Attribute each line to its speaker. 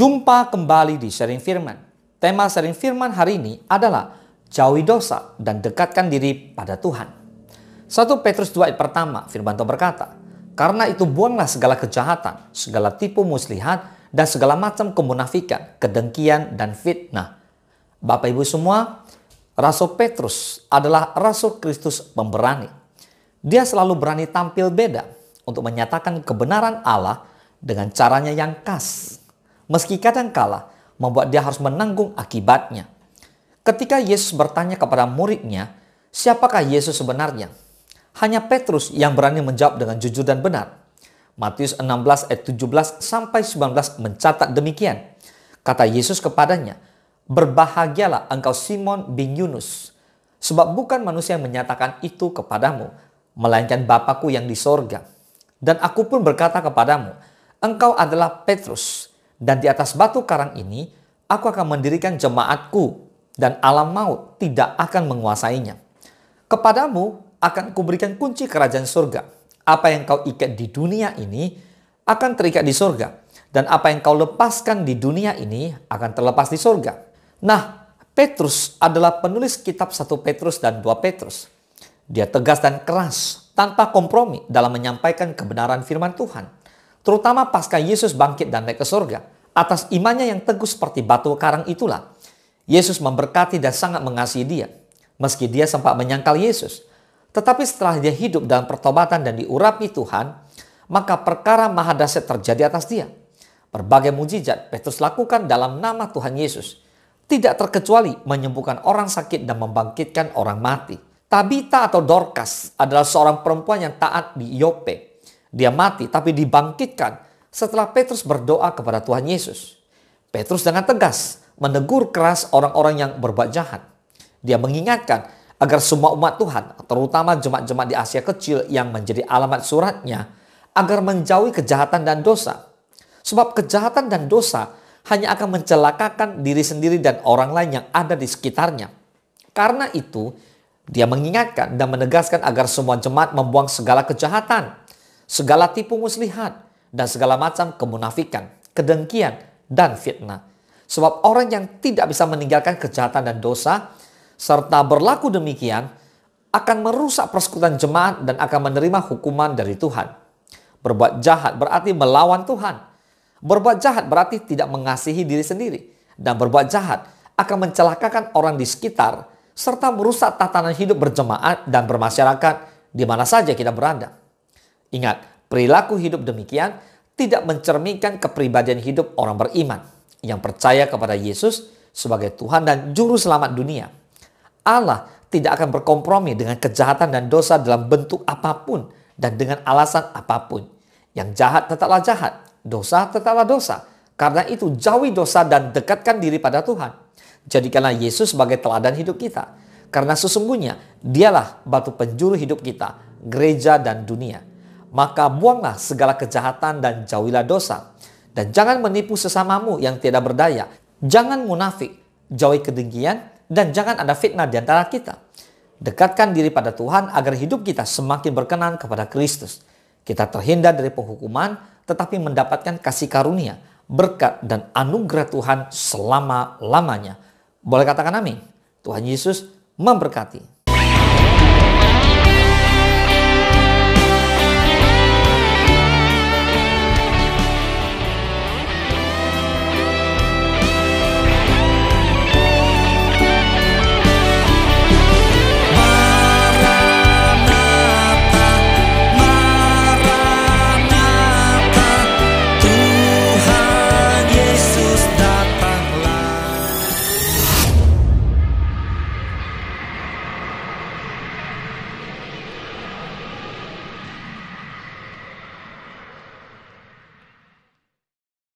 Speaker 1: Jumpa kembali di Sharing Firman. Tema Sharing Firman hari ini adalah jauhi dosa dan dekatkan diri pada Tuhan. 1 Petrus 2 ayat pertama, firman Tuhan berkata, "Karena itu buanglah segala kejahatan, segala tipu muslihat, dan segala macam kemunafikan, kedengkian, dan fitnah." Bapak Ibu semua, Rasul Petrus adalah Rasul Kristus pemberani. Dia selalu berani tampil beda untuk menyatakan kebenaran Allah dengan caranya yang khas. Meski kadangkala membuat dia harus menanggung akibatnya. Ketika Yesus bertanya kepada muridnya, siapakah Yesus sebenarnya? Hanya Petrus yang berani menjawab dengan jujur dan benar. Matius 16 ayat 17 sampai 19 mencatat demikian. Kata Yesus kepadanya, "Berbahagialah engkau Simon bin Yunus, sebab bukan manusia yang menyatakan itu kepadamu, melainkan Bapa-Ku yang di sorga. Dan aku pun berkata kepadamu, engkau adalah Petrus, dan di atas batu karang ini, aku akan mendirikan jemaatku, dan alam maut tidak akan menguasainya. Kepadamu akan kuberikan kunci kerajaan surga. Apa yang kau ikat di dunia ini, akan terikat di surga. Dan apa yang kau lepaskan di dunia ini, akan terlepas di surga." Nah, Petrus adalah penulis kitab 1 Petrus dan 2 Petrus. Dia tegas dan keras, tanpa kompromi dalam menyampaikan kebenaran firman Tuhan. Terutama pasca Yesus bangkit dan naik ke surga. Atas imannya yang teguh seperti batu karang itulah, Yesus memberkati dan sangat mengasihi dia. Meski dia sempat menyangkal Yesus. Tetapi setelah dia hidup dalam pertobatan dan diurapi Tuhan, maka perkara maha dahsyat terjadi atas dia. Berbagai mujizat Petrus lakukan dalam nama Tuhan Yesus. Tidak terkecuali menyembuhkan orang sakit dan membangkitkan orang mati. Tabita atau Dorcas adalah seorang perempuan yang taat di Yope. Dia mati tapi dibangkitkan setelah Petrus berdoa kepada Tuhan Yesus. Petrus dengan tegas menegur keras orang-orang yang berbuat jahat. Dia mengingatkan agar semua umat Tuhan, terutama jemaat-jemaat di Asia Kecil yang menjadi alamat suratnya, agar menjauhi kejahatan dan dosa. Sebab kejahatan dan dosa hanya akan mencelakakan diri sendiri dan orang lain yang ada di sekitarnya. Karena itu, dia mengingatkan dan menegaskan agar semua jemaat membuang segala kejahatan, segala tipu muslihat, dan segala macam kemunafikan, kedengkian, dan fitnah. Sebab orang yang tidak bisa meninggalkan kejahatan dan dosa, serta berlaku demikian, akan merusak persekutuan jemaat dan akan menerima hukuman dari Tuhan. Berbuat jahat berarti melawan Tuhan. Berbuat jahat berarti tidak mengasihi diri sendiri. Dan berbuat jahat akan mencelakakan orang di sekitar, serta merusak tatanan hidup berjemaat dan bermasyarakat di mana saja kita berada. Ingat, perilaku hidup demikian tidak mencerminkan kepribadian hidup orang beriman yang percaya kepada Yesus sebagai Tuhan dan Juru Selamat dunia. Allah tidak akan berkompromi dengan kejahatan dan dosa dalam bentuk apapun dan dengan alasan apapun. Yang jahat tetaplah jahat, dosa tetaplah dosa. Karena itu jauhi dosa dan dekatkan diri pada Tuhan. Jadikanlah Yesus sebagai teladan hidup kita. Karena sesungguhnya dialah batu penjuru hidup kita, gereja dan dunia. Maka buanglah segala kejahatan dan jauhilah dosa. Dan jangan menipu sesamamu yang tidak berdaya. Jangan munafik, jauhi kedengkian, dan jangan ada fitnah di antara kita. Dekatkan diri pada Tuhan agar hidup kita semakin berkenan kepada Kristus. Kita terhindar dari penghukuman, tetapi mendapatkan kasih karunia, berkat dan anugerah Tuhan selama-lamanya. Boleh katakan amin. Tuhan Yesus memberkati.